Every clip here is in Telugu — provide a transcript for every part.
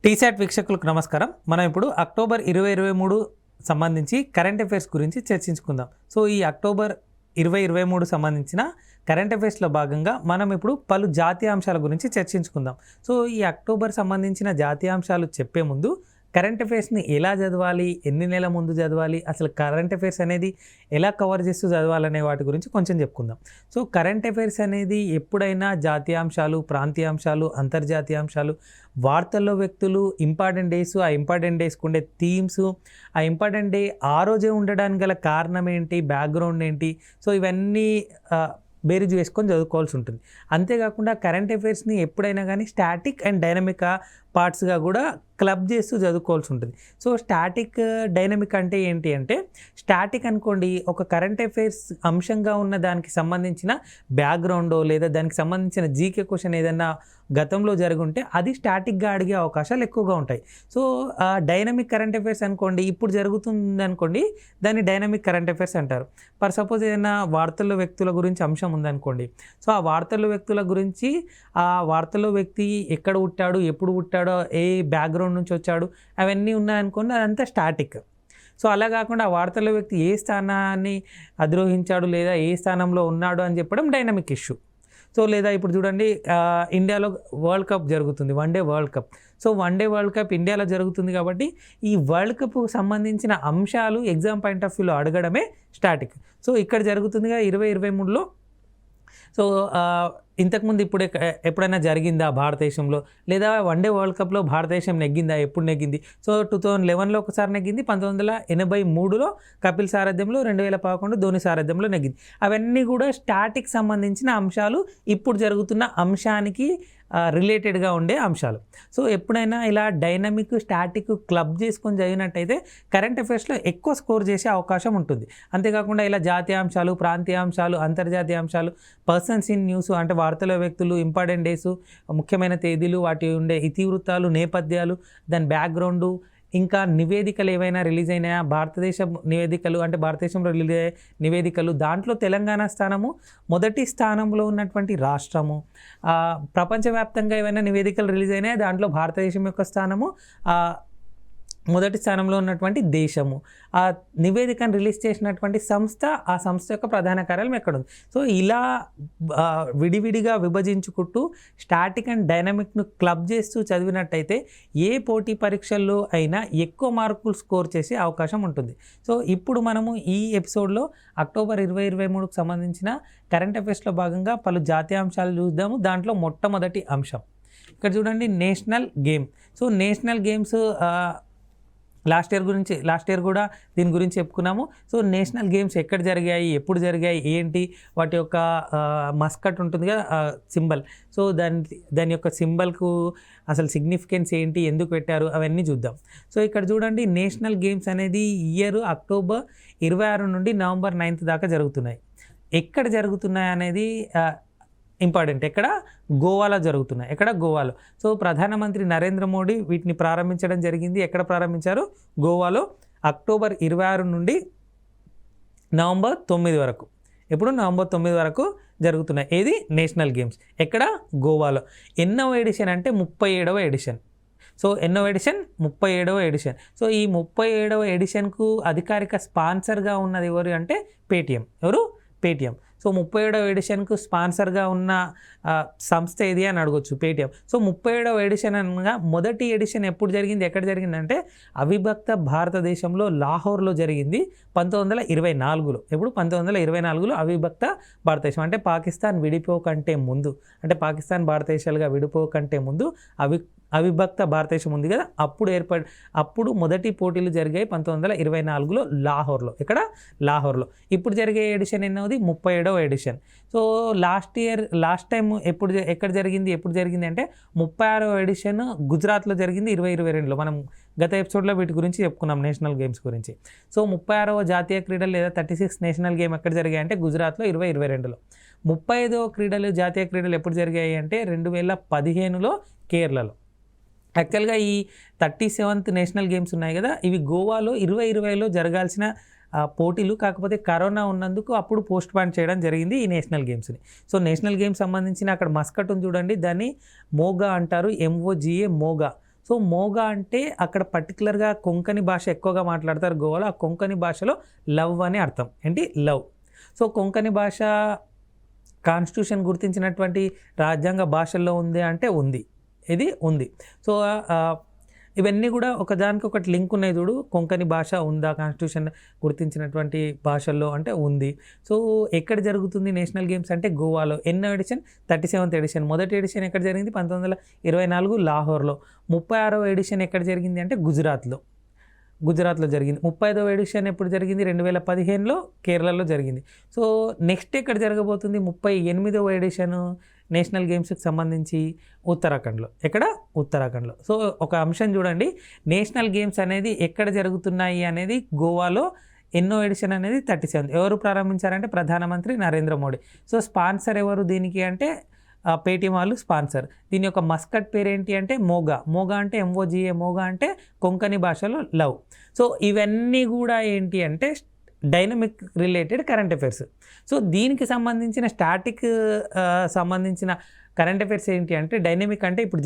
టీశాట్ వీక్షకులకు నమస్కారం. మనం ఇప్పుడు అక్టోబర్ 2023 సంబంధించి కరెంట్ అఫైర్స్ గురించి చర్చించుకుందాం. సో ఈ అక్టోబర్ 2023 సంబంధించిన కరెంట్ అఫైర్స్లో భాగంగా మనం ఇప్పుడు పలు జాతీయాంశాల గురించి చర్చించుకుందాం. సో ఈ అక్టోబర్ సంబంధించిన జాతీయాంశాలు చెప్పే ముందు కరెంట్ అఫైర్స్ని ఎలా చదవాలి, ఎన్ని నెలల ముందు చదవాలి, అసలు కరెంట్ అఫైర్స్ అనేది ఎలా కవర్ చేస్తూ చదవాలనే వాటి గురించి కొంచెం చెప్పుకుందాం. సో కరెంట్ అఫైర్స్ అనేది ఎప్పుడైనా జాతీయాంశాలు, ప్రాంతీయాంశాలు, అంతర్జాతీయాంశాలు, వార్తల్లో వ్యక్తులు, ఇంపార్టెంట్ డేస్, ఆ ఇంపార్టెంట్ డేస్కి ఉండే థీమ్స్, ఆ ఇంపార్టెంట్ డే ఆ రోజే ఉండడానికి గల కారణం ఏంటి, బ్యాక్గ్రౌండ్ ఏంటి, సో ఇవన్నీ బేరీజు వేసుకొని చదువుకోవాల్సి ఉంటుంది. అంతేకాకుండా కరెంట్ అఫైర్స్ని ఎప్పుడైనా కానీ స్టాటిక్ అండ్ డైనమిక్ పార్ట్స్గా కూడా క్లబ్ చేస్తూ చదువుకోవాల్సి ఉంటుంది. సో స్టాటిక్, డైనమిక్ అంటే ఏంటి అంటే, స్టాటిక్ అనుకోండి ఒక కరెంట్ అఫైర్స్ అంశంగా ఉన్న దానికి సంబంధించిన బ్యాక్గ్రౌండో లేదా దానికి సంబంధించిన జీకే క్వశ్చన్ ఏదైనా గతంలో జరుగుంటే అది స్టాటిక్గా అడిగే అవకాశాలు ఎక్కువగా ఉంటాయి. సో డైనమిక్ కరెంట్ అఫైర్స్ అనుకోండి, ఇప్పుడు జరుగుతుంది అనుకోండి, దాన్ని డైనమిక్ కరెంట్ అఫైర్స్ అంటారు. ఫర్ సపోజ్ ఏదైనా వార్తల్లో వ్యక్తుల గురించి అంశం ఉందనుకోండి, సో ఆ వార్తల్లో వ్యక్తుల గురించి, ఆ వార్తల్లో వ్యక్తి ఎక్కడ పుట్టాడు, ఎప్పుడు పుట్టాడో, ఏ బ్యాక్గ్రౌండ్ నుంచి వచ్చాడు, అవన్నీ ఉన్నాయనుకోండి, అదంతా స్టాటిక్. సో అలా కాకుండా ఆ వార్తల్లో వ్యక్తి ఏ స్థానాన్ని అధిరోహించాడు లేదా ఏ స్థానంలో ఉన్నాడు అని చెప్పడం డైనమిక్ ఇష్యూ. సో లేదా ఇప్పుడు చూడండి, ఇండియాలో వరల్డ్ కప్ జరుగుతుంది, one day world cup. So one day world cup ఇండియాలో జరుగుతుంది కాబట్టి ఈ వరల్డ్ కప్కు సంబంధించిన అంశాలు ఎగ్జామ్ పాయింట్ ఆఫ్ వ్యూలో అడగడమే స్టాటిక్. సో ఇక్కడ జరుగుతుందిగా 2023లో. సో ఇంతకుముందు ఇప్పుడు ఎప్పుడైనా జరిగిందా భారతదేశంలో, లేదా వన్డే వరల్డ్ కప్లో భారతదేశం నెగ్గిందా, ఎప్పుడు నెగ్గింది? సో 2011లో ఒకసారి నెగ్గింది, 1983లో కపిల్ సారథ్యంలో, 2011 ధోని సారథ్యంలో నెగ్గింది. అవన్నీ కూడా స్టాటిక్ సంబంధించిన అంశాలు, ఇప్పుడు జరుగుతున్న అంశానికి రిలేటెడ్గా ఉండే అంశాలు. సో ఎప్పుడైనా ఇలా డైనమిక్, స్టాటిక్ క్లబ్ చేసుకొని చదివినట్టయితే కరెంట్ అఫైర్స్లో ఎక్కువ స్కోర్ చేసే అవకాశం ఉంటుంది. అంతేకాకుండా ఇలా జాతీయాంశాలు, ప్రాంతీయాంశాలు, అంతర్జాతీయాంశాలు, పర్సన్స్ ఇన్ న్యూస్ అంటే వార్తల వ్యక్తులు, ఇంపార్టెంట్ డేసు, ముఖ్యమైన తేదీలు, వాటి ఉండే ఇతివృత్తాలు, నేపథ్యాలు, దాని బ్యాక్గ్రౌండు, ఇంకా నివేదికలు ఏవైనా రిలీజ్ అయినాయా, భారతదేశం నివేదికలు అంటే భారతదేశంలో రిలీజ్ అయ్యే నివేదికలు, దాంట్లో తెలంగాణ స్థానము మొదటి స్థానంలో ఉన్నటువంటి రాష్ట్రము, ప్రపంచవ్యాప్తంగా ఏవైనా నివేదికలు రిలీజ్ అయినాయా, దాంట్లో భారతదేశం యొక్క స్థానము మొదటి స్థానంలో ఉన్నటువంటి దేశము, ఆ నివేదికను రిలీజ్ చేసినటువంటి సంస్థ, ఆ సంస్థ యొక్క ప్రధాన కార్యాలయం ఎక్కడ ఉంది. సో ఇలా విడివిడిగా విభజించుకుంటూ స్టాటిక్ అండ్ డైనమిక్ను క్లబ్ చేస్తూ చదివినట్టయితే ఏ పోటీ పరీక్షల్లో అయినా ఎక్కువ మార్కులు స్కోర్ చేసే అవకాశం ఉంటుంది. సో ఇప్పుడు మనము ఈ ఎపిసోడ్లో అక్టోబర్ 2023కు సంబంధించిన కరెంట్ అఫైర్స్లో భాగంగా పలు జాతీయాంశాలు చూద్దాము. దాంట్లో మొట్టమొదటి అంశం ఇక్కడ చూడండి, national game. So national games last year కూడా దీని గురించి చెప్పుకున్నాము. సో నేషనల్ గేమ్స్ ఎక్కడ జరిగాయి, ఎప్పుడు జరిగాయి, ఏంటి, వాటి యొక్క మస్కట్ ఉంటుంది కదా సింబల్. సో దాని యొక్క సింబల్కు అసలు సిగ్నిఫికెన్స్ ఏంటి, ఎందుకు పెట్టారు, అవన్నీ చూద్దాం. సో ఇక్కడ చూడండి, నేషనల్ గేమ్స్ అనేది ఇయర్ అక్టోబర్ 26 నుండి నవంబర్ 9 దాకా జరుగుతున్నాయి. ఎక్కడ జరుగుతున్నాయి అనేది ఇంపార్టెంట్. ఎక్కడ? గోవాలో జరుగుతున్నాయి. ఎక్కడ? గోవాలో. సో ప్రధానమంత్రి నరేంద్ర మోడీ వీటిని ప్రారంభించడం జరిగింది. ఎక్కడ ప్రారంభించారు? గోవాలో. అక్టోబర్ 26 నుండి నవంబర్ 9 వరకు. ఎప్పుడు? నవంబర్ 9 వరకు జరుగుతున్నాయి. ఏది? National games. ఎక్కడ? గోవాలో. ఎన్నవ ఎడిషన్ అంటే 37వ ఎడిషన్. సో ఎన్నో ఎడిషన్? 37వ ఎడిషన్. సో ఈ 37వ ఎడిషన్కు అధికారిక స్పాన్సర్గా ఉన్నది ఎవరు అంటే పేటీఎం. ఎవరు? పేటీఎం. సో 37వ ఎడిషన్కు స్పాన్సర్గా ఉన్న సంస్థ ఏది అని అడగొచ్చు, పేటీఎం. సో 37వ ఎడిషన్ అనగా మొదటి ఎడిషన్ ఎప్పుడు జరిగింది, ఎక్కడ జరిగిందంటే అవిభక్త భారతదేశంలో లాహోర్లో జరిగింది 1924లో. ఎప్పుడు? 1924లో అవిభక్త భారతదేశం అంటే పాకిస్తాన్ విడిపోకంటే ముందు, అంటే పాకిస్తాన్ భారతదేశాలుగా విడిపోకంటే ముందు అవిభక్త భారతదేశం ఉంది కదా, అప్పుడు మొదటి పోటీలు జరిగాయి 1924లో లాహోర్లో. ఇక్కడ? లాహోర్లో. ఇప్పుడు జరిగే ఎడిషన్ ఎన్నోది? 37వ ఎడిషన్. సో లాస్ట్ టైం ఎక్కడ జరిగింది, ఎప్పుడు జరిగింది అంటే 36వ ఎడిషన్ గుజరాత్లో జరిగింది 2022లో. మనం గత ఎపిసోడ్లో వీటి గురించి చెప్పుకున్నాం, నేషనల్ గేమ్స్ గురించి. సో 36వ జాతీయ క్రీడలు లేదా 36 నేషనల్ గేమ్ ఎక్కడ జరిగాయి అంటే గుజరాత్లో 2022లో. 35వ జాతీయ క్రీడలు ఎప్పుడు జరిగాయి అంటే 2015లో కేరళలో. యాక్చువల్గా ఈ 37th నేషనల్ గేమ్స్ ఉన్నాయి కదా, ఇవి గోవాలో 2020లో జరగాల్సిన పోటీలు, కాకపోతే కరోనా ఉన్నందుకు అప్పుడు పోస్ట్ పోన్ చేయడం జరిగింది ఈ నేషనల్ గేమ్స్ని. సో నేషనల్ గేమ్స్ సంబంధించిన అక్కడ మస్కట్ ఉంది చూడండి, దాన్ని మోగా అంటారు, MOGA మోగా. సో మోగా అంటే అక్కడ పర్టికులర్గా కొంకణి భాష ఎక్కువగా మాట్లాడతారు గోవాలో. ఆ కొంకణి భాషలో లవ్ అని అర్థం. ఏంటి? లవ్. సో కొంకణి భాష కాన్స్టిట్యూషన్ గుర్తించినటువంటి రాజ్యాంగ భాషల్లో ఉంది అంటే ఉంది. ఇది ఉంది. సో ఇవన్నీ కూడా ఒకదానికి ఒకటి లింక్ ఉన్నాయి చూడు. కొంకణి భాష ఉందా కాన్స్టిట్యూషన్ గుర్తించినటువంటి భాషల్లో అంటే ఉంది. సో ఎక్కడ జరుగుతుంది నేషనల్ గేమ్స్ అంటే గోవాలో. ఎన్నో ఎడిషన్? 37th edition. మొదటి ఎడిషన్ ఎక్కడ జరిగింది? 1924 లాహోర్లో. 36వ ఎడిషన్ ఎక్కడ జరిగింది అంటే గుజరాత్లో జరిగింది. 35వ ఎడిషన్ ఎప్పుడు జరిగింది? 2015లో కేరళలో జరిగింది. సో నెక్స్ట్ ఎక్కడ జరగబోతుంది? 38వ ఎడిషన్ నేషనల్ గేమ్స్కి సంబంధించి ఉత్తరాఖండ్లో. ఎక్కడ? ఉత్తరాఖండ్లో. సో ఒక అంశం చూడండి, నేషనల్ గేమ్స్ అనేది ఎక్కడ జరుగుతున్నాయి అనేది గోవాలో. ఎన్నో ఎడిషన్ అనేది 37. ఎవరు ప్రారంభించారంటే ప్రధానమంత్రి నరేంద్ర మోడీ. సో స్పాన్సర్ ఎవరు దీనికి అంటే పేటీఎం వాళ్ళు స్పాన్సర్. దీని యొక్క మస్కట్ పేరు ఏంటి అంటే మోగా. మోగా అంటే MOGA. మోగా అంటే కొంకణి భాషలో లవ్. సో ఇవన్నీ కూడా ఏంటి అంటే dynamic related current affairs. So దీనికి సంబంధించిన స్టాటిక్ సంబంధించిన కరెంట్ అఫైర్స్ ఏంటి అంటే డైనమిక్ అంటే ఇప్పుడు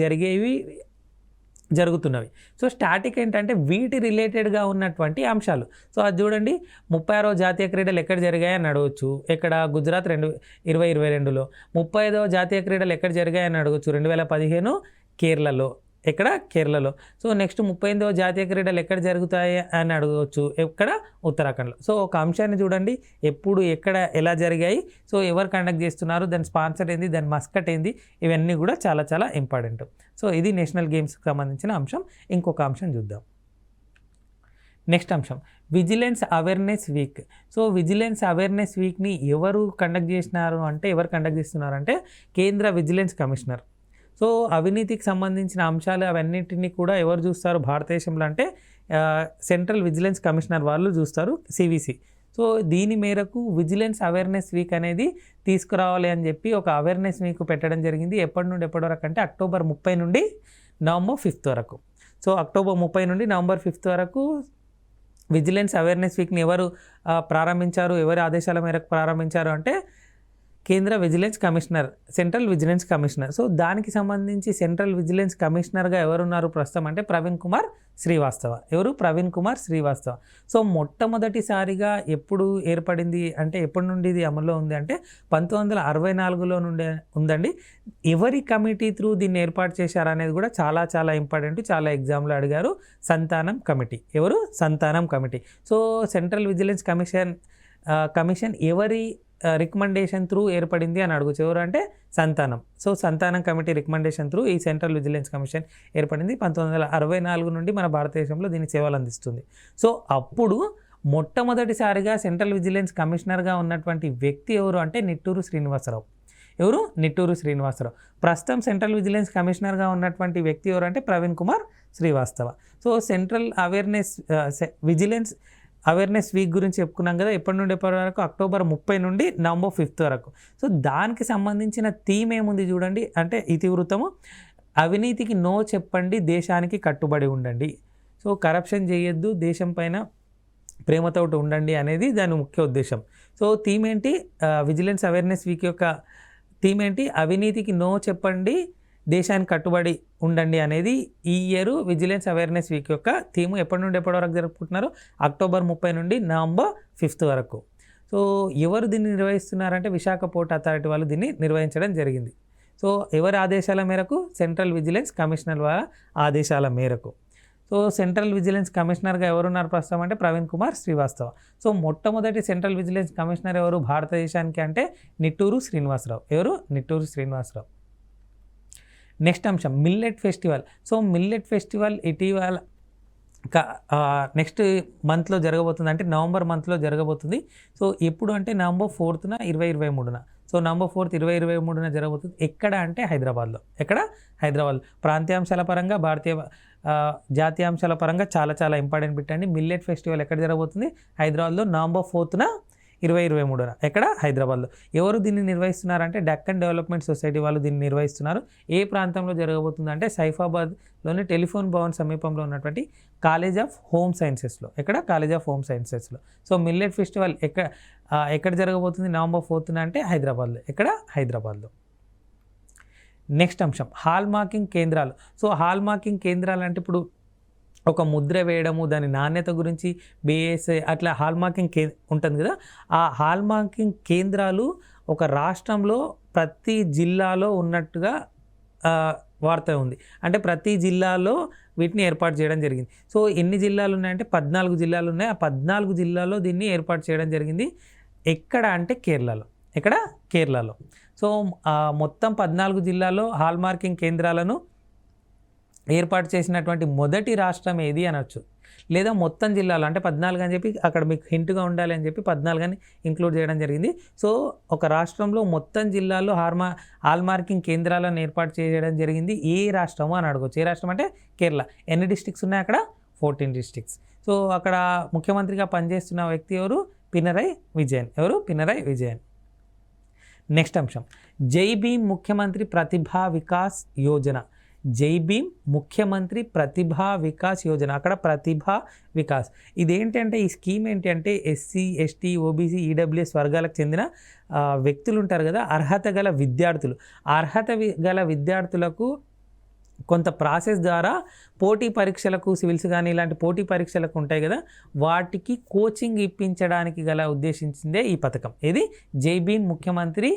జరుగుతున్నవి. సో స్టాటిక్ ఏంటంటే వీటి రిలేటెడ్గా ఉన్నటువంటి అంశాలు. సో అది చూడండి, 36వ జాతీయ క్రీడలు ఎక్కడ జరిగాయని అడగవచ్చు. ఎక్కడ? గుజరాత్ 2022లో. 35వ జాతీయ క్రీడలు ఎక్కడ జరిగాయని అడగవచ్చు. 2015 కేరళలో. ఎక్కడ? కేరళలో. సో నెక్స్ట్ 38వ జాతీయ క్రీడలు ఎక్కడ జరుగుతాయి అని అడగవచ్చు. ఎక్కడ? ఉత్తరాఖండ్లో. సో ఒక అంశాన్ని చూడండి, ఎప్పుడు ఎక్కడ ఎలా జరిగాయి, సో ఎవరు కండక్ట్ చేస్తున్నారు, దాని స్పాన్సర్ ఏంది, దాని మస్కట్ ఏంది, ఇవన్నీ కూడా చాలా చాలా ఇంపార్టెంట్. సో ఇది నేషనల్ గేమ్స్కి సంబంధించిన అంశం. ఇంకొక అంశం చూద్దాం. నెక్స్ట్ అంశం vigilance awareness week. So vigilance awareness వీక్ని ఎవరు కండక్ట్ చేస్తున్నారంటే కేంద్ర విజిలెన్స్ కమిషనర్. సో అవినీతికి సంబంధించిన అంశాలు అవన్నిటిని కూడా ఎవరు చూస్తారు భారతదేశంలో అంటే సెంట్రల్ విజిలెన్స్ కమిషనర్ వాళ్ళు చూస్తారు, CVC. సో దీని మేరకు విజిలెన్స్ అవేర్నెస్ వీక్ అనేది తీసుకురావాలి అని చెప్పి ఒక అవేర్నెస్ వీక్ పెట్టడం జరిగింది. ఎప్పటి నుండి ఎప్పటి వరకు అంటే అక్టోబర్ 30 నుండి నవంబర్ 5 వరకు. సో అక్టోబర్ 30 నుండి నవంబర్ 5 వరకు విజిలెన్స్ అవేర్నెస్ వీక్ని ఎవరు ప్రారంభించారు, ఎవరి ఆదేశాల మేరకు ప్రారంభించారు అంటే కేంద్ర vigilance commissioner, central vigilance commissioner. So దానికి సంబంధించి సెంట్రల్ విజిలెన్స్ కమిషనర్గా ఎవరున్నారు ప్రస్తుతం అంటే ప్రవీణ్ కుమార్ శ్రీవాస్తవ. ఎవరు? ప్రవీణ్ కుమార్ శ్రీవాస్తవ. సో మొట్టమొదటిసారిగా ఎప్పుడు ఏర్పడింది అంటే ఎప్పటి నుండి ఇది అమల్లో ఉంది అంటే 1964లో నుండి ఉందండి. ఎవరి కమిటీ త్రూ దీన్ని ఏర్పాటు చేశారనేది కూడా చాలా చాలా ఇంపార్టెంట్. చాలా ఎగ్జామ్లో అడిగారు. సంతానం కమిటీ. ఎవరు? సంతానం committee. So central vigilance commission ఎవరి రికమెండేషన్ త్రూ ఏర్పడింది అని అడగచ్చు. ఎవరు అంటే సంతానం. సో సంతానం కమిటీ రికమెండేషన్ త్రూ ఈ సెంట్రల్ విజిలెన్స్ కమిషన్ ఏర్పడింది. 1964 నుండి మన భారతదేశంలో దీని సేవలు అందిస్తుంది. సో అప్పుడు మొట్టమొదటిసారిగా సెంట్రల్ విజిలెన్స్ కమిషనర్గా ఉన్నటువంటి వ్యక్తి ఎవరు అంటే నిట్టూరు శ్రీనివాసరావు. ఎవరు? నిట్టూరు శ్రీనివాసరావు. ప్రస్తుతం సెంట్రల్ విజిలెన్స్ కమిషనర్గా ఉన్నటువంటి వ్యక్తి ఎవరు అంటే Praveen Kumar Srivastava. So central vigilance awareness week గురించి చెప్పుకున్నాం కదా. ఎప్పటి నుండి ఎప్పటి వరకు? అక్టోబర్ 30 నుండి నవంబర్ 5 వరకు. సో దానికి సంబంధించిన థీమ్ ఏముంది చూడండి అంటే ఇతివృత్తము అవినీతికి నో చెప్పండి, దేశానికి కట్టుబడి ఉండండి. సో కరప్షన్ చేయొద్దు, దేశం పైన ప్రేమతో ఉండండి అనేది దాని ముఖ్య ఉద్దేశం. సో థీమ్ ఏంటి? విజిలెన్స్ అవేర్నెస్ వీక్ యొక్క థీమ్ ఏంటి? అవినీతికి నో చెప్పండి, దేశానికి కట్టుబడి ఉండండి అనేది ఈ ఇయర్ విజిలెన్స్ అవేర్నెస్ వీక్ యొక్క థీము. ఎప్పటి నుండి ఎప్పటి వరకు జరుపుకుంటున్నారు? అక్టోబర్ 30 నుండి నవంబర్ 5 వరకు. సో ఎవరు దీన్ని నిర్వహిస్తున్నారంటే విశాఖ పోర్ట్ అథారిటీ వాళ్ళు దీన్ని నిర్వహించడం జరిగింది. సో ఎవరి ఆదేశాల మేరకు? సెంట్రల్ విజిలెన్స్ కమిషనర్ వాళ్ళ ఆదేశాల మేరకు. సో సెంట్రల్ విజిలెన్స్ కమిషనర్గా ఎవరున్నారు ప్రస్తుతం అంటే ప్రవీణ్ కుమార్ శ్రీవాస్తవ. సో మొట్టమొదటి సెంట్రల్ విజిలెన్స్ కమిషనర్ ఎవరు భారతదేశానికి అంటే నిట్టూరు శ్రీనివాసరావు. ఎవరు? నిట్టూరు శ్రీనివాసరావు. నెక్స్ట్ అంశం millet festival. So millet festival ఇటీవల నెక్స్ట్ మంత్లో జరగబోతుంది అంటే నవంబర్ మంత్లో జరగబోతుంది. సో ఎప్పుడు అంటే November 4th 2023. So November 4th 2023 జరగబోతుంది. ఎక్కడ అంటే హైదరాబాద్లో. ఎక్కడ? హైదరాబాద్లో. ప్రాంతీయాంశాల పరంగా జాతీయాంశాల పరంగా చాలా చాలా ఇంపార్టెంట్ పెట్టండి. మిల్లెట్ ఫెస్టివల్ ఎక్కడ జరగబోతుంది? హైదరాబాద్లో నవంబర్ 4th 2023. ఎక్కడ? హైదరాబాద్లో. ఎవరు దీన్ని నిర్వహిస్తున్నారంటే డక్కన్ డెవలప్మెంట్ సొసైటీ వాళ్ళు దీన్ని నిర్వహిస్తున్నారు. ఏ ప్రాంతంలో జరగబోతుంది అంటే సైఫాబాద్లోని టెలిఫోన్ భవన్ సమీపంలో ఉన్నటువంటి కాలేజ్ ఆఫ్ హోమ్ సైన్సెస్లో. ఎక్కడ? కాలేజ్ ఆఫ్ హోమ్ సైన్సెస్లో. సో మిల్లెట్ ఫెస్టివల్ ఎక్కడ జరగబోతుంది నవంబర్ 4th అంటే హైదరాబాద్లో. ఎక్కడ? హైదరాబాద్లో. నెక్స్ట్ అంశం హాల్ మార్కింగ్ కేంద్రాలు. సో హాల్ మార్కింగ్ కేంద్రాలు అంటే ఇప్పుడు ఒక ముద్ర వేయడము, దాని నాణ్యత గురించి బిఏఎస్ఐ అట్లా హాల్ మార్కింగ్ ఉంటుంది కదా, ఆ హాల్ మార్కింగ్ కేంద్రాలు ఒక రాష్ట్రంలో ప్రతి జిల్లాలో ఉన్నట్టుగా వార్త ఉంది. అంటే ప్రతి జిల్లాలో వీటిని ఏర్పాటు చేయడం జరిగింది. సో ఎన్ని జిల్లాలు ఉన్నాయంటే 14 జిల్లాలు ఉన్నాయి. ఆ 14 జిల్లాల్లో దీన్ని ఏర్పాటు చేయడం జరిగింది. ఎక్కడ అంటే కేరళలో. ఎక్కడ? కేరళలో. సో మొత్తం 14 జిల్లాల్లో హాల్ మార్కింగ్ కేంద్రాలను ఏర్పాటు చేసినటువంటి మొదటి రాష్ట్రం ఏది అనొచ్చు. లేదా మొత్తం జిల్లాలో అంటే 14 అని చెప్పి అక్కడ మీకు హింట్గా ఉండాలి అని చెప్పి 14 అని ఇంక్లూడ్ చేయడం జరిగింది. సో ఒక రాష్ట్రంలో మొత్తం జిల్లాల్లో హాల్ మార్కింగ్ కేంద్రాలను ఏర్పాటు చేయడం జరిగింది. ఏ రాష్ట్రమో అని అడగవచ్చు. ఏ రాష్ట్రం అంటే కేరళ. ఎన్ని డిస్ట్రిక్ట్స్ ఉన్నాయి అక్కడ? 14 డిస్ట్రిక్ట్స్. సో అక్కడ ముఖ్యమంత్రిగా పనిచేస్తున్న వ్యక్తి ఎవరు? పినరయ్ విజయన్. ఎవరు? పినరయ్ విజయన్. నెక్స్ట్ అంశం జై భీమ్ ముఖ్యమంత్రి ప్రతిభా వికాస్ యోజన. జై భీమ్ ముఖ్యమంత్రి ప్రతిభా వికాస్ యోజన. అక్కడ ప్రతిభా వికాస్ ఇదేంటంటే ఈ స్కీమ్ ఏంటి అంటే ఎస్సీ, ఎస్టీ, ఓబీసీ, ఈడబ్ల్యూఎస్ వర్గాలకు చెందిన వ్యక్తులు ఉంటారు కదా, అర్హత గల విద్యార్థులు. అర్హత గల విద్యార్థులకు కొంత ప్రాసెస్ ద్వారా పోటీ పరీక్షలకు, సివిల్స్ కానీ ఇలాంటి పోటీ పరీక్షలకు ఉంటాయి కదా, వాటికి కోచింగ్ ఇప్పించడానికి గల ఉద్దేశించిందే ఈ పథకం. ఇది జై భీమ్ ముఖ్యమంత్రి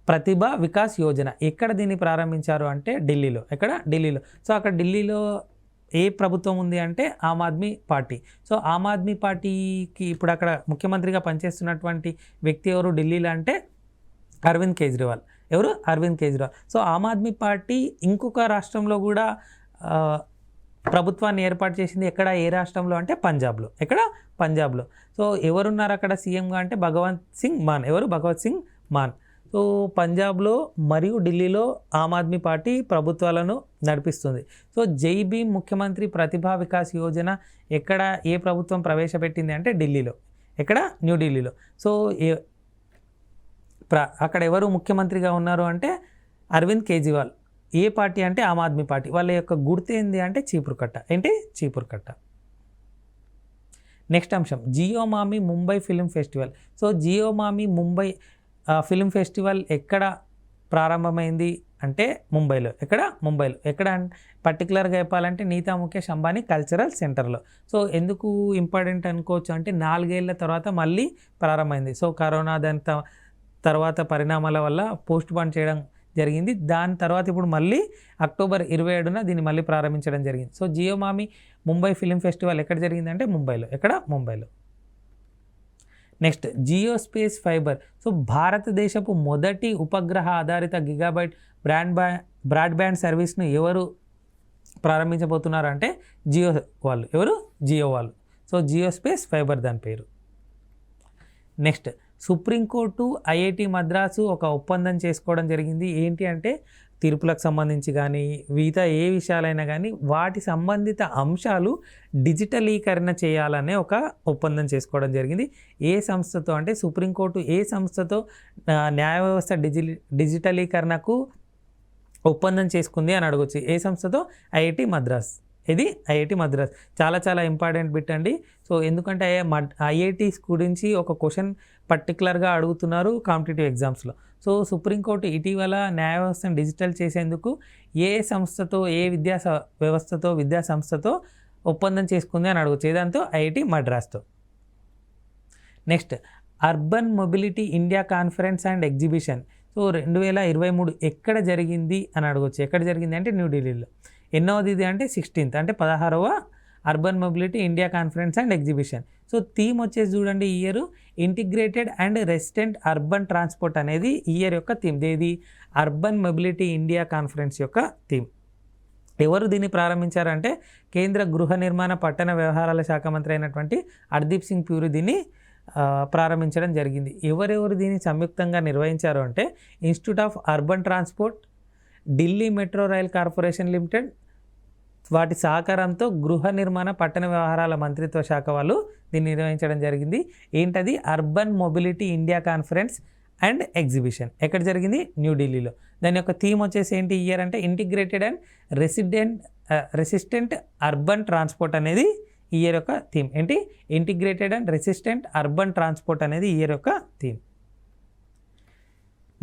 ప్రతిభా వికాస్ యోజన. ఎక్కడ దీన్ని ప్రారంభించారు అంటే ఢిల్లీలో. ఎక్కడ? ఢిల్లీలో. సో అక్కడ ఢిల్లీలో ఏ ప్రభుత్వం ఉంది అంటే ఆమ్ ఆద్మీ పార్టీ. సో ఆమ్ ఆద్మీ పార్టీకి ఇప్పుడు అక్కడ ముఖ్యమంత్రిగా పనిచేస్తున్నటువంటి వ్యక్తి ఎవరు ఢిల్లీలో అంటే అరవింద్ కేజ్రీవాల్. ఎవరు? అరవింద్ కేజ్రీవాల్. సో ఆమ్ ఆద్మీ పార్టీ ఇంకొక రాష్ట్రంలో కూడా ప్రభుత్వాన్ని ఏర్పాటు చేసింది. ఎక్కడ? ఏ రాష్ట్రంలో అంటే పంజాబ్లో. ఎక్కడ? పంజాబ్లో. సో ఎవరున్నారు అక్కడ సీఎంగా అంటే భగవంత్ సింగ్ మాన్. ఎవరు? భగవత్ సింగ్ మాన్. సో పంజాబ్లో మరియు ఢిల్లీలో ఆమ్ ఆద్మీ పార్టీ ప్రభుత్వాలను నడిపిస్తుంది. సో జై భీమ్ ముఖ్యమంత్రి ప్రతిభా వికాస్ యోజన ఎక్కడ, ఏ ప్రభుత్వం ప్రవేశపెట్టింది అంటే ఢిల్లీలో. ఎక్కడ? న్యూఢిల్లీలో. సో అక్కడ ఎవరు ముఖ్యమంత్రిగా ఉన్నారు అంటే అరవింద్ కేజ్రీవాల్. ఏ పార్టీ అంటే ఆమ్ ఆద్మీ పార్టీ. వాళ్ళ యొక్క గుర్తు ఏంది అంటే చీపురు కట్ట. ఏంటి? చీపురు కట్ట. నెక్స్ట్ అంశం Jio MAMI Mumbai film festival. So Jio MAMI Mumbai film festival ఎక్కడ ప్రారంభమైంది అంటే ముంబైలో. ఎక్కడ? ముంబైలో. ఎక్కడ పర్టికులర్గా చెప్పాలంటే నీతా ముఖేష్ అంబానీ కల్చరల్ సెంటర్లో. సో ఎందుకు ఇంపార్టెంట్ అనుకోవచ్చు అంటే 4 ఏళ్ల తర్వాత మళ్ళీ ప్రారంభమైంది. సో కరోనా దాని తర్వాత పరిణామాల వల్ల పోస్ట్ పోన్ చేయడం జరిగింది. దాని తర్వాత ఇప్పుడు మళ్ళీ అక్టోబర్ 27న దీన్ని మళ్ళీ ప్రారంభించడం జరిగింది. So Jio MAMI Mumbai film festival ఎక్కడ జరిగిందంటే ముంబైలో. ఎక్కడ? ముంబైలో. Next Jio space fiber. So భారతదేశపు మొదటి ఉపగ్రహ ఆధారిత గిగాబైట్ బ్రాడ్బ్యాండ్ సర్వీస్ను ఎవరు ప్రారంభించబోతున్నారు అంటే జియో వాళ్ళు. ఎవరు? జియో వాళ్ళు. సో జియో స్పేస్ ఫైబర్ దాని పేరు. నెక్స్ట్ సుప్రీంకోర్టు ఐఐటి మద్రాసు ఒక ఒప్పందం చేసుకోవడం జరిగింది. ఏంటి అంటే తీర్పులకు సంబంధించి కానీ మిగతా ఏ విషయాలైనా కానీ వాటి సంబంధిత అంశాలు డిజిటలీకరణ చేయాలనే ఒక ఒప్పందం చేసుకోవడం జరిగింది. ఏ సంస్థతో అంటే సుప్రీంకోర్టు ఏ సంస్థతో న్యాయ వ్యవస్థ డిజిటలీకరణకు ఒప్పందం చేసుకుంది అని అడగొచ్చు. ఏ సంస్థతో? ఐఐటి మద్రాస్. ఇది ఐఐటి మద్రాస్. చాలా చాలా ఇంపార్టెంట్ బిట్ అండి. సో ఎందుకంటే ఐఐటీస్ గురించి ఒక క్వశ్చన్ పర్టికులర్గా అడుగుతున్నారు కాంపిటేటివ్ ఎగ్జామ్స్లో. సో సుప్రీంకోర్టు ఇటీవల న్యాయ వ్యవస్థను డిజిటల్ చేసేందుకు ఏ సంస్థతో, ఏ విద్యా సంస్థతో ఒప్పందం చేసుకుంది అని అడగచ్చు. ఏదంతో? ఐఐటి మద్రాస్తో. Next urban mobility India conference and exhibition. So 2023 ఎక్కడ జరిగింది అని అడగచ్చు. ఎక్కడ జరిగింది అంటే న్యూఢిల్లీలో. ఎన్నోది ఇది అంటే 16th అంటే 16వ urban mobility India conference and exhibition. So theme వచ్చేసి చూడండి, ఈ year integrated and resident urban transport అనేది ఈ ఇయర్ యొక్క థీమ్. ఇది అర్బన్ మొబిలిటీ ఇండియా కాన్ఫరెన్స్ యొక్క థీమ్. ఎవరు దీన్ని ప్రారంభించారంటే కేంద్ర గృహ నిర్మాణ పట్టణ వ్యవహారాల శాఖ మంత్రి అయినటువంటి హర్దీప్ సింగ్ ప్యూరి దీన్ని ప్రారంభించడం జరిగింది. ఎవరెవరు దీన్ని సంయుక్తంగా నిర్వహించారు అంటే institute of urban transport, Delhi metro rail corporation limited వాటి సహకారంతో గృహ నిర్మాణ పట్టణ వ్యవహారాల మంత్రిత్వ శాఖ వాళ్ళు దీన్ని నిర్వహించడం జరిగింది. ఏంటది? Urban mobility India conference and exhibition. ఎక్కడ జరిగింది? న్యూఢిల్లీలో. దాని యొక్క థీమ్ వచ్చేసి ఏంటి ఇయర్ అంటే integrated and resistant urban transport అనేది ఈ ఇయర్ యొక్క థీమ్. ఏంటి? Integrated and resistant urban transport అనేది ఈ ఇయర్ యొక్క థీమ్.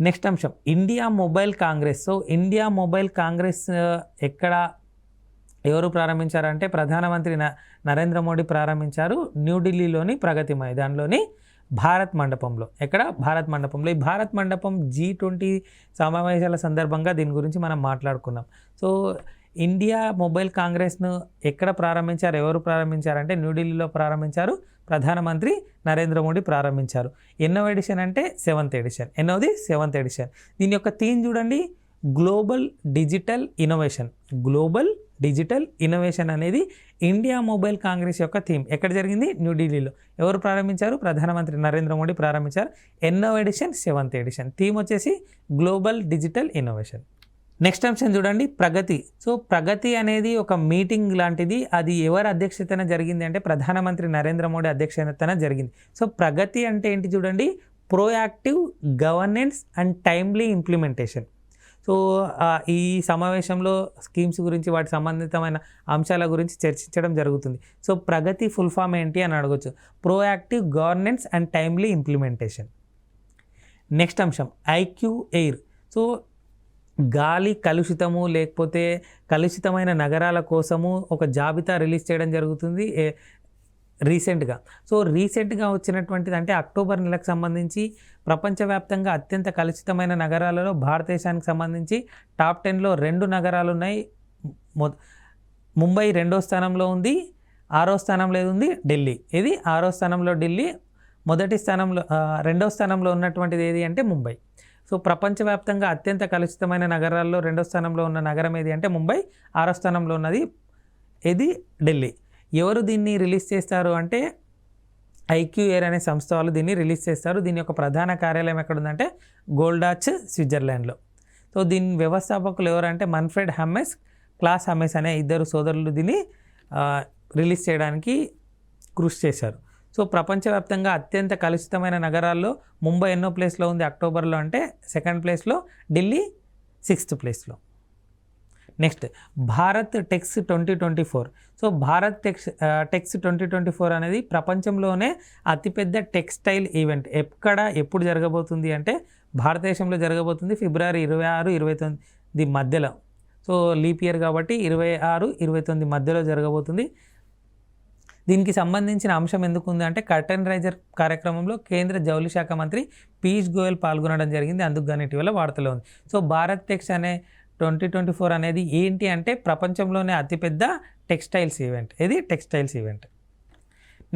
నెక్స్ట్ అంశం India mobile Congress. So India mobile Congress ఎక్కడ ఎవరు ప్రారంభించారంటే ప్రధానమంత్రి నరేంద్ర మోడీ ప్రారంభించారు న్యూఢిల్లీలోని ప్రగతి మైదాన్లోని భారత్ మండపంలో. ఎక్కడ? భారత్ మండపంలో. ఈ భారత్ మండపం G20 సమావేశాల సందర్భంగా దీని గురించి మనం మాట్లాడుకున్నాం. సో ఇండియా మొబైల్ కాంగ్రెస్ను ఎక్కడ ప్రారంభించారు, ఎవరు ప్రారంభించారంటే న్యూఢిల్లీలో ప్రారంభించారు, ప్రధానమంత్రి నరేంద్ర మోడీ ప్రారంభించారు. ఎన్నో ఎడిషన్ అంటే 7th ఎడిషన్. ఎన్నోది 7th edition. దీని యొక్క థీమ్ చూడండి, global digital innovation. Global digital innovation అనేది ఇండియా మొబైల్ కాంగ్రెస్ యొక్క థీమ్. ఎక్కడ జరిగింది? న్యూఢిల్లీలో. ఎవరు ప్రారంభించారు? ప్రధానమంత్రి నరేంద్ర మోడీ ప్రారంభించారు. ఎన్నో ఎడిషన్? 7th edition. థీమ్ వచ్చేసి గ్లోబల్ డిజిటల్ ఇన్నోవేషన్. నెక్స్ట్ అంశం చూడండి, ప్రగతి. సో ప్రగతి అనేది ఒక మీటింగ్ లాంటిది. అది ఎవరి అధ్యక్షతన జరిగింది అంటే ప్రధానమంత్రి నరేంద్ర మోడీ అధ్యక్షతన జరిగింది. సో ప్రగతి అంటే ఏంటి చూడండి, proactive governance and timely implementation. So ఈ సమావేశంలో స్కీమ్స్ గురించి, వాటి సంబంధితమైన అంశాల గురించి చర్చించడం జరుగుతుంది. సో ప్రగతి ఫుల్ ఫామ్ ఏంటి అని అడగొచ్చు. Proactive governance and timely implementation. Next అంశం ఐక్యూ ఎయిర్. సో గాలి కలుషితము లేకపోతే కలుషితమైన నగరాల కోసము ఒక జాబితా రిలీజ్ చేయడం జరుగుతుంది రీసెంట్గా. సో రీసెంట్గా వచ్చినటువంటిది అంటే అక్టోబర్ నెలకు సంబంధించి ప్రపంచవ్యాప్తంగా అత్యంత కలుషితమైన నగరాలలో భారతదేశానికి సంబంధించి టాప్ 10లో 2 నగరాలు ఉన్నాయి. ముంబై 2వ స్థానంలో ఉంది, 6వ స్థానంలో ఉంది ఢిల్లీ. ఇది 6వ స్థానంలో ఢిల్లీ, 2వ స్థానంలో ఉన్నటువంటిది ఏది అంటే ముంబై. సో ప్రపంచవ్యాప్తంగా అత్యంత కలుషితమైన నగరాల్లో 2వ స్థానంలో ఉన్న నగరం ఏది అంటే ముంబై, 6వ స్థానంలో ఉన్నది ఇది ఢిల్లీ. ఎవరు దీన్ని రిలీజ్ చేస్తారు అంటే ఐక్యూ ఎయిర్ అనే సంస్థ వాళ్ళు దీన్ని రిలీజ్ చేస్తారు. దీని యొక్క ప్రధాన కార్యాలయం ఎక్కడుందంటే గోల్డాచ్, స్విట్జర్లాండ్లో. సో దీని వ్యవస్థాపకులు ఎవరంటే మన్ఫ్రెడ్ హమ్మెస్, క్లాస్ హమ్మెస్ అనే 2 సోదరులు దీన్ని రిలీజ్ చేయడానికి కృషి చేశారు. సో ప్రపంచవ్యాప్తంగా అత్యంత కలుషితమైన నగరాల్లో ముంబై ఎన్నో ప్లేస్లో ఉంది అక్టోబర్లో అంటే 2nd ప్లేస్లో, ఢిల్లీ 6th ప్లేస్లో. Next Bharat Tex 2024. So Bharat Tex 2024 అనేది ప్రపంచంలోనే అతిపెద్ద టెక్స్టైల్ ఈవెంట్. ఎప్పుడు జరగబోతుంది అంటే భారతదేశంలో జరగబోతుంది ఫిబ్రవరి 26, 29 మధ్యలో. సో లీప్ ఇయర్ కాబట్టి 26, 29 మధ్యలో జరగబోతుంది. దీనికి సంబంధించిన అంశం ఎందుకు ఉంది అంటే కర్టన్ రైజర్ కార్యక్రమంలో కేంద్ర జౌళి శాఖ మంత్రి పీయూష్ గోయల్ పాల్గొనడం జరిగింది. అందుకు కానీ ఇటీవల వార్తలో ఉంది. సో భారత్ టెక్స్ అనే 2024 అనేది ఏంటి అంటే ప్రపంచంలోనే అతిపెద్ద టెక్స్టైల్స్ ఈవెంట్. ఇది టెక్స్టైల్స్ ఈవెంట్.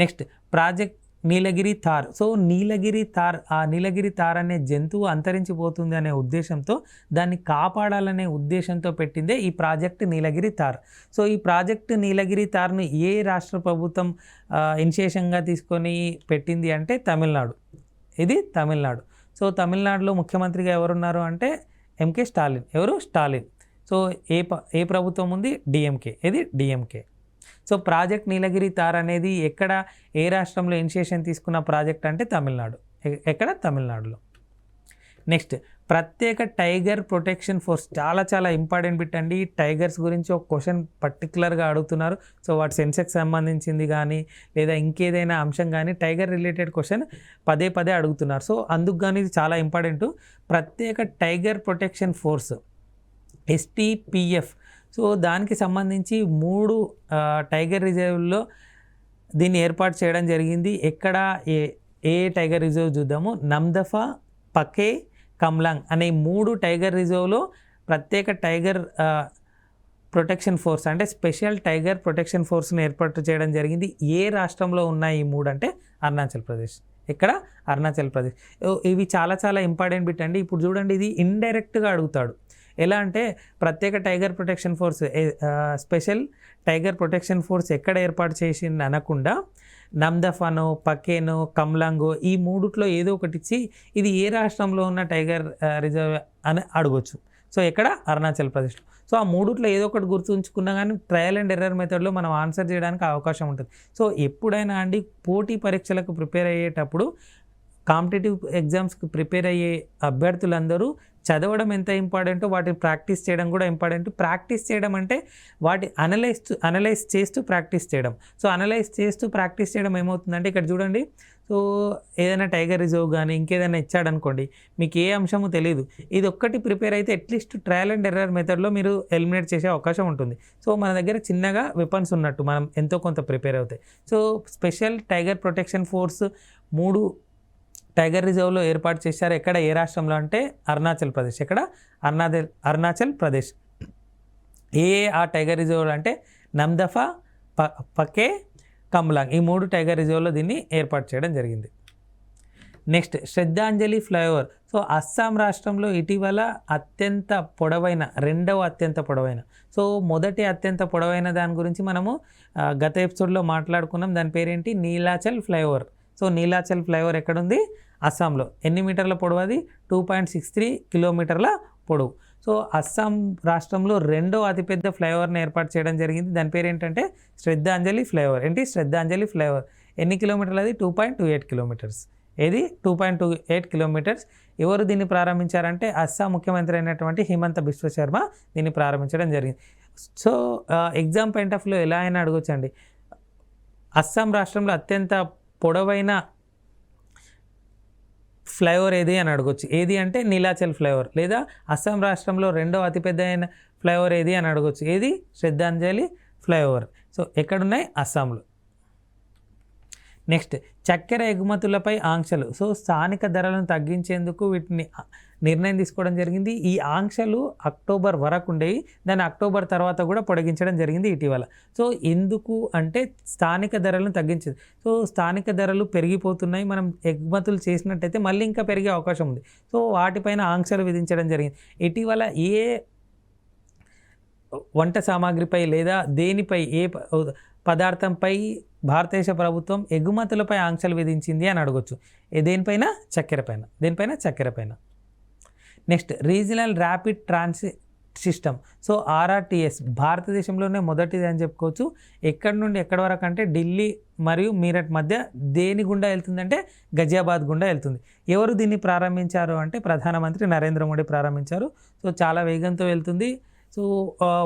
నెక్స్ట్ ప్రాజెక్ట్ నీలగిరి తార్. సో నీలగిరి తార్ అనే జంతువు అంతరించిపోతుంది అనే ఉద్దేశంతో, దాన్ని కాపాడాలనే ఉద్దేశంతో పెట్టిందే ఈ ప్రాజెక్ట్ నీలగిరి తార్. సో ఈ ప్రాజెక్ట్ నీలగిరి తార్ను ఏ రాష్ట్ర ప్రభుత్వం ఇనిషియేషన్గా తీసుకొని పెట్టింది అంటే తమిళనాడు. ఇది తమిళనాడు. సో తమిళనాడులో ముఖ్యమంత్రిగా ఎవరున్నారు అంటే ఎంకే స్టాలిన్. ఎవరు? స్టాలిన్. సో ఏ ప్రభుత్వం ఉంది? డిఎంకే. ఇది డిఎంకే. సో ప్రాజెక్ట్ నీలగిరి తార్ అనేది ఏ రాష్ట్రంలో ఇనిషియేషన్ తీసుకున్న ప్రాజెక్ట్ అంటే తమిళనాడు. ఎక్కడ? తమిళనాడులో. నెక్స్ట్ ప్రత్యేక టైగర్ ప్రొటెక్షన్ ఫోర్స్. చాలా ఇంపార్టెంట్ బిట్ అండి. టైగర్స్ గురించి ఒక క్వశ్చన్ పర్టికులర్గా అడుగుతున్నారు. సో వాటి సెన్సెక్స్ సంబంధించింది కానీ లేదా ఇంకేదైనా అంశం కానీ టైగర్ రిలేటెడ్ క్వశ్చన్ పదే అడుగుతున్నారు. సో అందుకు కానీ ఇది చాలా ఇంపార్టెంట్. ప్రత్యేక tiger protection force STPF. So దానికి సంబంధించి 3 టైగర్ రిజర్వ్లో దీన్ని ఏర్పాటు చేయడం జరిగింది. ఏ టైగర్ రిజర్వ్ చూద్దాము. నమ్దఫా, పకే, కమ్లాంగ్ అనే 3 టైగర్ రిజర్వ్లో ప్రత్యేక టైగర్ ప్రొటెక్షన్ ఫోర్స్ అంటే స్పెషల్ టైగర్ ప్రొటెక్షన్ ఫోర్స్ని ఏర్పాటు చేయడం జరిగింది. ఏ రాష్ట్రంలో ఉన్నాయి ఈ 3 అంటే అరుణాచల్ ప్రదేశ్. ఎక్కడ? అరుణాచల్ ప్రదేశ్. ఇవి చాలా ఇంపార్టెంట్ బిట్ అండి. ఇప్పుడు చూడండి, ఇది ఇండైరెక్ట్గా అడుగుతాడు. ఎలా అంటే ప్రత్యేక tiger protection force, special tiger protection force ఎక్కడ ఏర్పాటు చేసింది అనకుండా నమ్దఫానో, పకేనో, కమ్లాంగో ఈ 3లో ఏదో ఒకటి ఇచ్చి ఇది ఏ రాష్ట్రంలో ఉన్న టైగర్ రిజర్వ్ అని అడగొచ్చు. సో ఎక్కడ? అరుణాచల్ ప్రదేశ్లో. సో ఆ 3లో ఏదో ఒకటి గుర్తుంచుకున్నా కానీ ట్రయల్ అండ్ ఎర్రర్ మెథడ్లో మనం ఆన్సర్ చేయడానికి అవకాశం ఉంటుంది. సో ఎప్పుడైనా అండి పోటీ పరీక్షలకు ప్రిపేర్ అయ్యేటప్పుడు, కాంపిటేటివ్ ఎగ్జామ్స్కి ప్రిపేర్ అయ్యే అభ్యర్థులందరూ చదవడం ఎంత ఇంపార్టెంటో వాటిని ప్రాక్టీస్ చేయడం కూడా ఇంపార్టెంట్. ప్రాక్టీస్ చేయడం అంటే వాటి అనలైజ్ చేస్తూ ప్రాక్టీస్ చేయడం. సో అనలైజ్ చేస్తూ ప్రాక్టీస్ చేయడం ఏమవుతుందంటే ఇక్కడ చూడండి, సో ఏదైనా టైగర్ రిజర్వ్ కానీ ఇంకేదైనా ఇచ్చాడనుకోండి, మీకు ఏ అంశము తెలియదు, ఇది ఒక్కటి ప్రిపేర్ అయితే అట్లీస్ట్ ట్రయల్ అండ్ ఎర్రర్ మెథడ్లో మీరు ఎలిమినేట్ చేసే అవకాశం ఉంటుంది. సో మన దగ్గర చిన్నగా వెపన్స్ ఉన్నట్టు మనం ఎంతో కొంత ప్రిపేర్ అవుతాయి. So special tiger protection force 3 tiger రిజర్వ్లో ఏర్పాటు చేశారు. ఎక్కడ, ఏ రాష్ట్రంలో అంటే అరుణాచల్ ప్రదేశ్. ఎక్కడ, అరుణాచల్ ప్రదేశ్. ఆ టైగర్ రిజర్వ్ అంటే నమ్దఫా, పకే, కమ్లాంగ్, ఈ 3 టైగర్ రిజర్వ్లో దీన్ని ఏర్పాటు చేయడం జరిగింది. నెక్స్ట్ శ్రద్ధాంజలి ఫ్లైఓవర్. సో అస్సాం రాష్ట్రంలో ఇటీవల అత్యంత పొడవైన, రెండవ అత్యంత పొడవైన, సో మొదటి అత్యంత పొడవైన దాని గురించి మనము గత ఎపిసోడ్లో మాట్లాడుకున్నాం. దాని పేరేంటి, Nilachal flyover. So Nilachal flyover ఎక్కడుంది, అస్సాంలో. ఎన్ని మీటర్ల పొడవు అది, 2.63 కిలోమీటర్ల పొడవు. సో అస్సాం రాష్ట్రంలో రెండో అతిపెద్ద ఫ్లైఓవర్ని ఏర్పాటు చేయడం జరిగింది. దాని పేరు ఏంటంటే శ్రద్ధాంజలి ఫ్లైఓవర్. ఏంటి, శ్రద్ధాంజలి ఫ్లైఓవర్. ఎన్ని కిలోమీటర్లు అది, 2.28 కిలోమీటర్స్. ఏది, 2.28 కిలోమీటర్స్. ఎవరు దీన్ని ప్రారంభించారంటే అస్సాం ముఖ్యమంత్రి అయినటువంటి హిమంత బిశ్వ శర్మ దీన్ని ప్రారంభించడం జరిగింది. సో ఎగ్జామ్ పాయింట్ ఆఫ్ వ్యూలో ఎలా అయినా అడగొచ్చండి, అస్సాం రాష్ట్రంలో అత్యంత పొడవైన ఫ్లైఓవర్ ఏది అని అడగొచ్చు. ఏది అంటే నీలాచల్ ఫ్లైఓవర్. లేదా అస్సాం రాష్ట్రంలో రెండవ అతిపెద్ద అయిన ఫ్లైఓవర్ ఏది అని అడగొచ్చు. ఏది, శ్రద్ధాంజలి ఫ్లైఓవర్. సో ఎక్కడున్నాయి, అస్సాంలో. నెక్స్ట్, చక్కెర ఎగుమతులపై ఆంక్షలు. సో స్థానిక ధరలను తగ్గించేందుకు వీటిని నిర్ణయం తీసుకోవడం జరిగింది. ఈ ఆంక్షలు అక్టోబర్ వరకు ఉండేవి, దాన్ని అక్టోబర్ తర్వాత కూడా పొడిగించడం జరిగింది ఇటీవల. సో ఎందుకు అంటే స్థానిక ధరలను తగ్గించేది. సో స్థానిక ధరలు పెరిగిపోతున్నాయి, మనం ఎగుమతులు చేసినట్టయితే మళ్ళీ ఇంకా పెరిగే అవకాశం ఉంది. సో వాటిపైన ఆంక్షలు విధించడం జరిగింది. ఇటీవల ఏ వంట సామాగ్రిపై లేదా దేనిపై, ఏ పదార్థంపై భారతదేశ ప్రభుత్వం ఎగుమతులపై ఆంక్షలు విధించింది అని అడగొచ్చు. దేనిపైన, చక్కెర పైన. దేనిపైన, చక్కెర పైన. Next, regional rapid transit system. So RRTS భారతదేశంలోనే మొదటిది అని చెప్పుకోవచ్చు. ఎక్కడి నుండి ఎక్కడి వరకు అంటే ఢిల్లీ మరియు మీరట్ మధ్య దేని గుండా వెళ్తుందంటే గజియాబాద్ గుండా వెళ్తుంది. ఎవరు దీన్ని ప్రారంభించారు అంటే ప్రధానమంత్రి నరేంద్ర మోడీ ప్రారంభించారు. సో చాలా వేగంతో వెళ్తుంది. So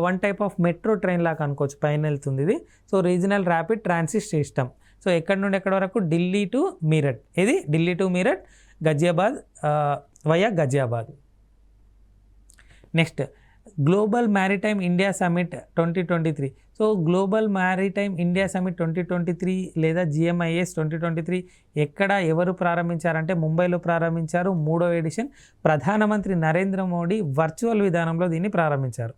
one type of metro train లాగా అనుకోవచ్చు, పైన వెళ్తుంది ఇది. So regional rapid transit system. So ఎక్కడి నుండి ఎక్కడి వరకు, ఢిల్లీ టు మీరట్. ఇది Delhi to Meerut, Ghaziabad via Ghaziabad. Next, global maritime India summit 2023. So global maritime India summit 2023 లేదా GMIS 2023 ఎక్కడ, ఎవరు ప్రారంభించారంటే ముంబైలో ప్రారంభించారు. 3వ ఎడిషన్. ప్రధానమంత్రి నరేంద్ర మోడీ వర్చువల్ విధానంలో దీన్ని ప్రారంభించారు.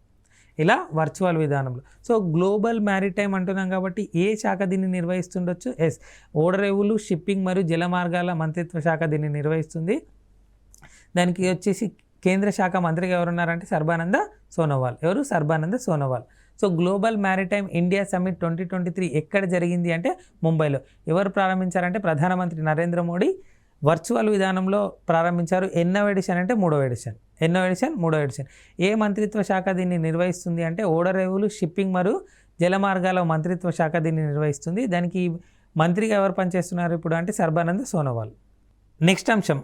ఇలా వర్చువల్ విధానంలో. సో గ్లోబల్ మ్యారిటైమ్ అంటున్నాం కాబట్టి ఏ శాఖ దీన్ని నిర్వహిస్తుండొచ్చు, ఓడరేవులు, షిప్పింగ్ మరియు జలమార్గాల మంత్రిత్వ శాఖ దీన్ని నిర్వహిస్తుంది. దానికి వచ్చేసి కేంద్ర శాఖ మంత్రిగా ఎవరున్నారంటే సర్బానంద సోనోవాల్. ఎవరు, Sarbananda Sonowal. So global maritime India summit 2023 ఎక్కడ జరిగింది అంటే ముంబైలో. ఎవరు ప్రారంభించారంటే ప్రధానమంత్రి నరేంద్ర మోడీ వర్చువల్ విధానంలో ప్రారంభించారు. ఎన్నో ఎడిషన్ అంటే 3వ ఎడిషన్. ఎన్నో ఎడిషన్, 3వ ఎడిషన్. ఏ మంత్రిత్వ శాఖ దీన్ని నిర్వహిస్తుంది అంటే ఓడరేవులు, షిప్పింగ్ మరియు జలమార్గాల మంత్రిత్వ శాఖ దీన్ని నిర్వహిస్తుంది. దానికి మంత్రిగా ఎవరు పనిచేస్తున్నారు ఇప్పుడు అంటే సర్బానంద సోనోవాల్. నెక్స్ట్ అంశం,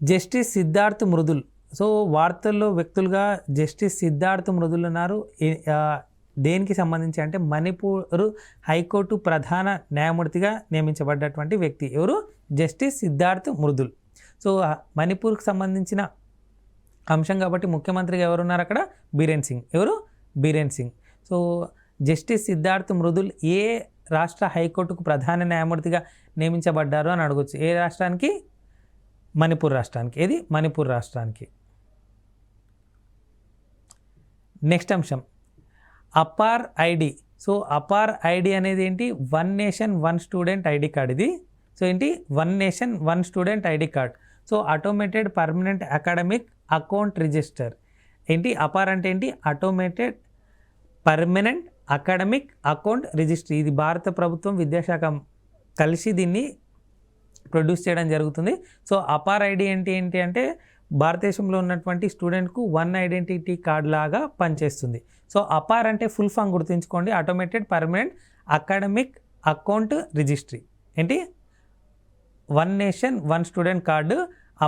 జస్టిస్ సిద్ధార్థ్ మృదుల్. సో వార్తల్లో వ్యక్తులుగా జస్టిస్ సిద్ధార్థ్ మృదుల్ ఉన్నారు. దేనికి సంబంధించి అంటే మణిపూర్ హైకోర్టు ప్రధాన న్యాయమూర్తిగా నియమించబడ్డటువంటి వ్యక్తి. ఎవరు, జస్టిస్ సిద్ధార్థ్ మృదుల్. సో మణిపూర్కి సంబంధించిన అంశం కాబట్టి ముఖ్యమంత్రిగా ఎవరున్నారు అక్కడ, బీరేన్ సింగ్. ఎవరు, బీరేన్ సింగ్. సో జస్టిస్ సిద్ధార్థ్ మృదుల్ ఏ రాష్ట్ర హైకోర్టుకు ప్రధాన న్యాయమూర్తిగా నియమించబడ్డారు అని అడగొచ్చు. ఏ రాష్ట్రానికి, మణిపూర్ రాష్ట్రానికి. ఏది, మణిపూర్ రాష్ట్రానికి. నెక్స్ట్ అంశం, APAAR ID. So APAAR ID అనేది ఏంటి, one nation one student ID card ఇది. సో ఏంటి, one nation one student ID card. So automated permanent academic account register. ఏంటి, అపార్ అంటే ఏంటి, automated permanent academic account register. ఇది భారత ప్రభుత్వం విద్యాశాఖ కలిసి దీన్ని ప్రొడ్యూస్ చేయడం జరుగుతుంది. సో అపార్ ఐడి ఏంటి అంటే భారతదేశంలో ఉన్నటువంటి స్టూడెంట్కు వన్ ఐడెంటిటీ కార్డ్ లాగా పనిచేస్తుంది. సో అపార్ అంటే ఫుల్ ఫామ్ గుర్తుంచుకోండి, automated permanent academic account registry. ఏంటి, one nation one student card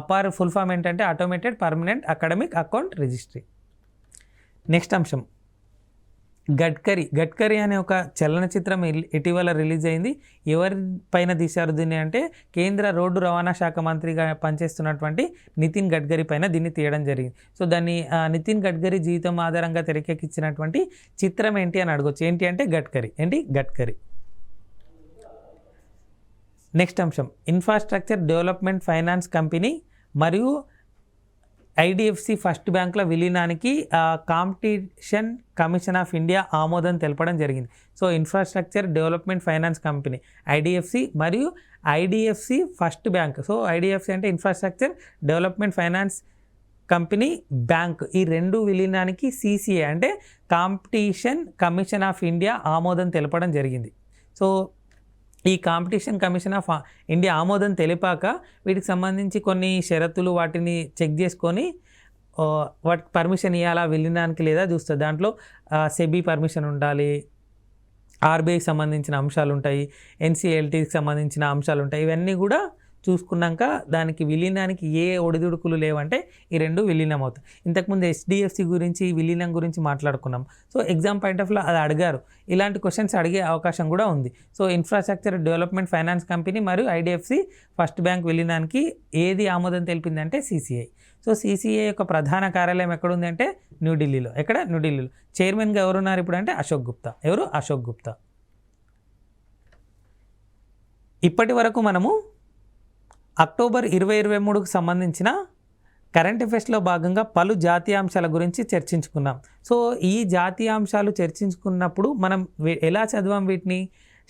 APAR full form ఏంటంటే automated permanent academic account registry. Next అంశం గడ్కరీ అనే ఒక చలనచిత్రం ఇటీవల రిలీజ్ అయింది. ఎవరి పైన తీశారు దీన్ని అంటే కేంద్ర రోడ్డు రవాణా శాఖ మంత్రిగా పనిచేస్తున్నటువంటి నితిన్ గడ్కరీ పైన దీన్ని తీయడం జరిగింది. సో దాన్ని నితిన్ గడ్కరీ జీవితం ఆధారంగా తెరకెక్కించినటువంటి చిత్రం ఏంటి అని అడగొచ్చు. ఏంటి అంటే గడ్కరీ. నెక్స్ట్ అంశం ఇన్ఫ్రాస్ట్రక్చర్ డెవలప్మెంట్ ఫైనాన్స్ కంపెనీ మరియు ఐడిఎఫ్సి ఫస్ట్ బ్యాంకుల విలీనానికి కాంపిటీషన్ కమిషన్ ఆఫ్ ఇండియా ఆమోదం తెలపడం జరిగింది. So infrastructure development finance company IDFC మరియు IDFC first bank. So IDFC అంటే infrastructure development finance company bank, ఈ రెండు విలీనానికి సిసిఏ అంటే కాంపిటీషన్ కమిషన్ ఆఫ్ ఇండియా ఆమోదం తెలపడం జరిగింది. సో ఈ కాంపిటీషన్ కమిషన్ ఆఫ్ ఇండియా ఆమోదం తెలిపాక వీటికి సంబంధించి కొన్ని షరతులు వాటిని చెక్ చేసుకొని వాటికి పర్మిషన్ ఇవ్వాలా విలీనానికి లేదా చూస్తుంది. దాంట్లో సెబీ పర్మిషన్ ఉండాలి, ఆర్బీఐకి సంబంధించిన అంశాలు ఉంటాయి, ఎన్సిఎల్టీకి సంబంధించిన అంశాలు ఉంటాయి. ఇవన్నీ కూడా చూసుకున్నాక దానికి విలీనానికి ఏ ఒడిదుడుకులు లేవంటే ఈ రెండు విలీనం అవుతాయి. ఇంతకుముందు హెచ్డిఎఫ్సి గురించి విలీనం గురించి మాట్లాడుకున్నాం. సో ఎగ్జామ్ పాయింట్ ఆఫ్ వ్యూలో అది అడిగారు. ఇలాంటి క్వశ్చన్స్ అడిగే అవకాశం కూడా ఉంది. So infrastructure development finance company మరియు ఐడిఎఫ్సి ఫస్ట్ బ్యాంక్ విలీనానికి ఏది ఆమోదం తెలిపిందంటే సిసిఐ. సో సిసిఐ యొక్క ప్రధాన కార్యాలయం ఎక్కడుంది అంటే న్యూఢిల్లీలో. న్యూఢిల్లీలో. చైర్మన్గా ఎవరున్నారు ఇప్పుడు అంటే అశోక్ గుప్తా. ఇప్పటి వరకు మనము అక్టోబర్ 2023కు సంబంధించిన కరెంట్ అఫైర్స్లో భాగంగా పలు జాతీయాంశాల గురించి చర్చించుకున్నాం. సో ఈ జాతీయాంశాలు చర్చించుకున్నప్పుడు మనం ఎలా చదివాం వీటిని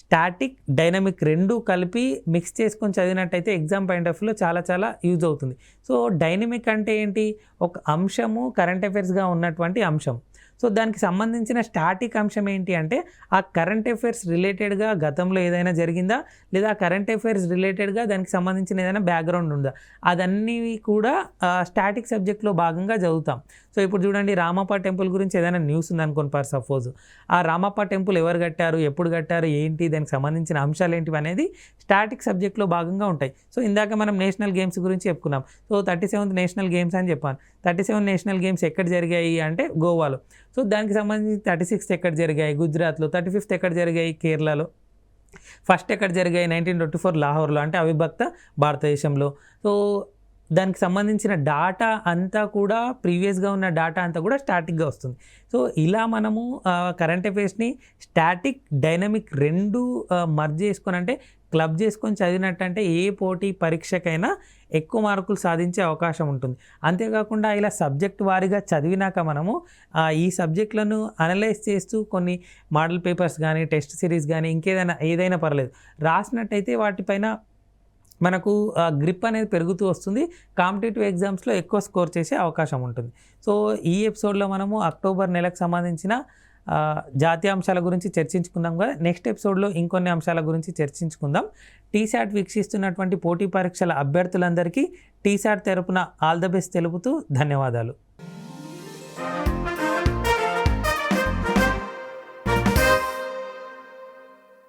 స్టాటిక్ డైనమిక్ రెండు కలిపి మిక్స్ చేసుకొని చదివినట్టయితే ఎగ్జామ్ పాయింట్ ఆఫ్ వ్యూలో చాలా యూజ్ అవుతుంది. సో డైనమిక్ అంటే ఏంటి, ఒక అంశము కరెంట్ అఫైర్స్గా ఉన్నటువంటి అంశం. సో దానికి సంబంధించిన స్టాటిక్ అంశం ఏంటి అంటే ఆ కరెంట్ అఫైర్స్ రిలేటెడ్గా గతంలో ఏదైనా జరిగిందా లేదా కరెంట్ అఫైర్స్ రిలేటెడ్గా దానికి సంబంధించిన ఏదైనా బ్యాక్గ్రౌండ్ ఉందా, అదన్నీ కూడా స్టాటిక్ సబ్జెక్ట్లో భాగంగా చదువుతాం. సో ఇప్పుడు చూడండి, రామప్ప టెంపుల్ గురించి ఏదైనా న్యూస్ ఉందనుకోండి ఫర్ సపోజ్, ఆ రామప్ప టెంపుల్ ఎవరు కట్టారు, ఎప్పుడు కట్టారు, ఏంటి, దానికి సంబంధించిన అంశాలు ఏంటివి అనేది స్టాటిక్ సబ్జెక్ట్లో భాగంగా ఉంటాయి. సో ఇందాక మనం నేషనల్ గేమ్స్ గురించి చెప్పుకున్నాం. సో 37th నేషనల్ గేమ్స్ అని చెప్పాను. 37 నేషనల్ గేమ్స్ ఎక్కడ జరిగాయి అంటే గోవాలో. సో దానికి సంబంధించి 36th ఎక్కడ జరిగాయి గుజరాత్లో, 35th ఎక్కడ జరిగాయి కేరళలో, ఫస్ట్ ఎక్కడ జరిగాయి 1924 లాహోర్లో అంటే అవిభక్త భారతదేశంలో. సో దానికి సంబంధించిన డాటా అంతా కూడా ప్రీవియస్గా ఉన్న డాటా అంతా కూడా స్టాటిక్గా వస్తుంది. సో ఇలా మనము కరెంట్ అఫైర్స్ని స్టాటిక్ డైనమిక్ రెండు మర్జ్ చేసుకొని అంటే క్లబ్ చేసుకొని చదివినట్టంటే ఏ పోటీ పరీక్షకైనా ఎక్కువ మార్కులు సాధించే అవకాశం ఉంటుంది. అంతేకాకుండా ఇలా సబ్జెక్ట్ వారీగా చదివినాక మనము ఈ సబ్జెక్టులను అనలైజ్ చేస్తూ కొన్ని మోడల్ పేపర్స్ కానీ టెస్ట్ సిరీస్ కానీ ఏదైనా పర్లేదు రాసినట్టయితే వాటిపైన మనకు గ్రిప్ అనేది పెరుగుతూ వస్తుంది. కాంపిటేటివ్ ఎగ్జామ్స్లో ఎక్కువ స్కోర్ చేసే అవకాశం ఉంటుంది. సో ఈ ఎపిసోడ్లో మనము అక్టోబర్ నెలకు సంబంధించిన జాతీయాంశాల గురించి చర్చించుకుందాం కదా. నెక్స్ట్ ఎపిసోడ్లో ఇంకొన్ని అంశాల గురించి చర్చించుకుందాం. టీశాట్ వీక్షిస్తున్నటువంటి పోటీ పరీక్షల అభ్యర్థులందరికీ టీశాట్ తరపున ఆల్ ద బెస్ట్ తెలుపుతూ ధన్యవాదాలు.